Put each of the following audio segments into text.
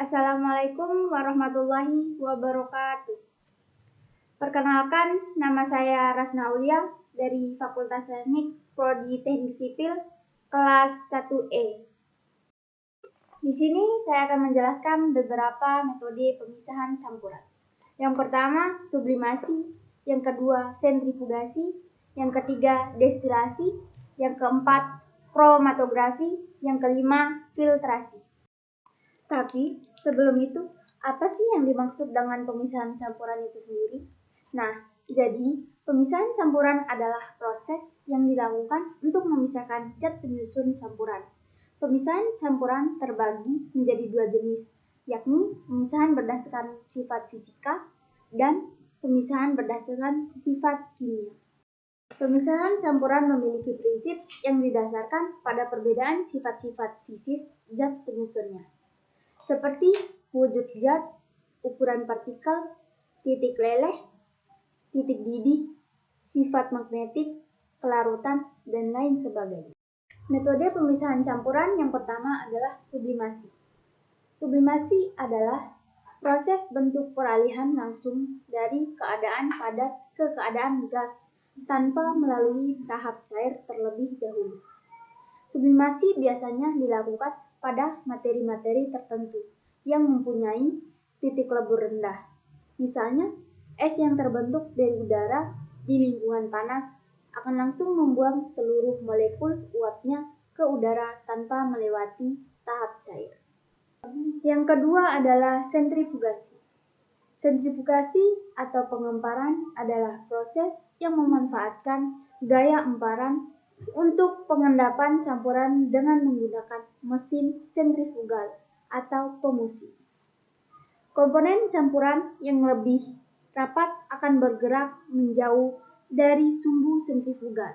Assalamualaikum warahmatullahi wabarakatuh. Perkenalkan, nama saya Rasna Aulia dari Fakultas Teknik Prodi Teknik Sipil kelas 1E. Di sini saya akan menjelaskan beberapa metode pemisahan campuran. Yang pertama, sublimasi, yang kedua, sentrifugasi, yang ketiga, destilasi, yang keempat, kromatografi, yang kelima, filtrasi. Tapi sebelum itu, apa sih yang dimaksud dengan pemisahan campuran itu sendiri? Nah, jadi pemisahan campuran adalah proses yang dilakukan untuk memisahkan zat penyusun campuran. Pemisahan campuran terbagi menjadi dua jenis, yakni pemisahan berdasarkan sifat fisika dan pemisahan berdasarkan sifat kimia. Pemisahan campuran memiliki prinsip yang didasarkan pada perbedaan sifat-sifat fisis zat penyusunnya, seperti wujud zat, ukuran partikel, titik leleh, titik didih, sifat magnetik, kelarutan, dan lain sebagainya. Metode pemisahan campuran yang pertama adalah sublimasi. Sublimasi adalah proses bentuk peralihan langsung dari keadaan padat ke keadaan gas tanpa melalui tahap cair terlebih dahulu. Sublimasi biasanya dilakukan pada materi-materi tertentu yang mempunyai titik lebur rendah. Misalnya, es yang terbentuk dari udara di lingkungan panas akan langsung membuang seluruh molekul uapnya ke udara tanpa melewati tahap cair. Yang kedua adalah sentrifugasi. Sentrifugasi atau pengemparan adalah proses yang memanfaatkan gaya emparan untuk pengendapan campuran dengan menggunakan mesin sentrifugal atau pemusing. Komponen campuran yang lebih rapat akan bergerak menjauh dari sumbu sentrifugal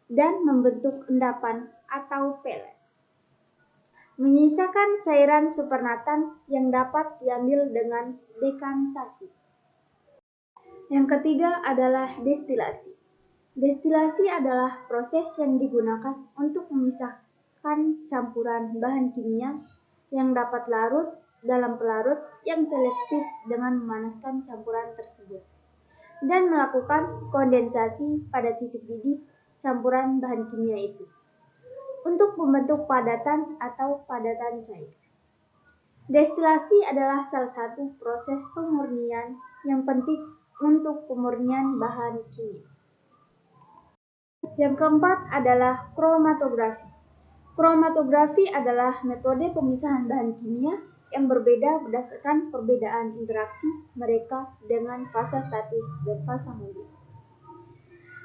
dan membentuk endapan atau pelet, menyisakan cairan supernatan yang dapat diambil dengan dekantasi. Yang ketiga adalah destilasi. Destilasi adalah proses yang digunakan untuk memisahkan campuran bahan kimia yang dapat larut dalam pelarut yang selektif dengan memanaskan campuran tersebut dan melakukan kondensasi pada titik didih campuran bahan kimia itu untuk membentuk padatan atau padatan cair. Destilasi adalah salah satu proses pemurnian yang penting untuk pemurnian bahan kimia. Yang keempat adalah kromatografi. Kromatografi adalah metode pemisahan bahan kimia yang berbeda berdasarkan perbedaan interaksi mereka dengan fasa statis dan fasa mobil.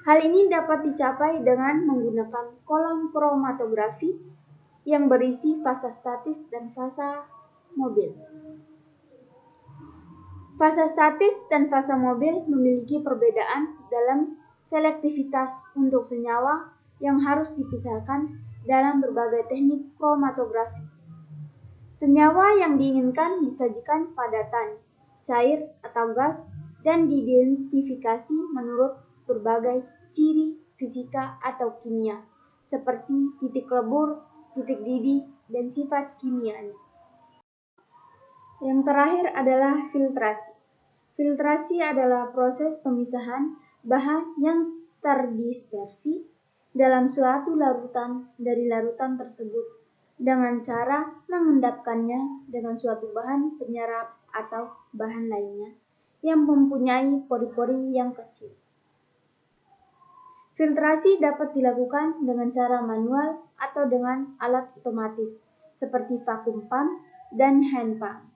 Hal ini dapat dicapai dengan menggunakan kolom kromatografi yang berisi fasa statis dan fasa mobil. Fasa statis dan fasa mobil memiliki perbedaan dalam selektivitas untuk senyawa yang harus dipisahkan dalam berbagai teknik kromatografi. Senyawa yang diinginkan disajikan padatan, cair atau gas, dan diidentifikasi menurut berbagai ciri fisika atau kimia, seperti titik lebur, titik didih, dan sifat kimianya. Yang terakhir adalah filtrasi. Filtrasi adalah proses pemisahan bahan yang terdispersi dalam suatu larutan dari larutan tersebut dengan cara mengendapkannya dengan suatu bahan penyerap atau bahan lainnya yang mempunyai pori-pori yang kecil. Filtrasi dapat dilakukan dengan cara manual atau dengan alat otomatis seperti vacuum pump dan hand pump.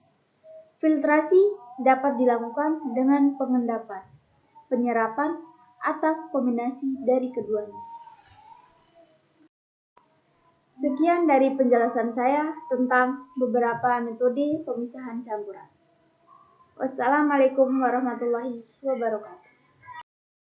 Filtrasi dapat dilakukan dengan pengendapan, penyerapan, atau kombinasi dari keduanya. Sekian dari penjelasan saya tentang beberapa metode pemisahan campuran. Wassalamualaikum warahmatullahi wabarakatuh.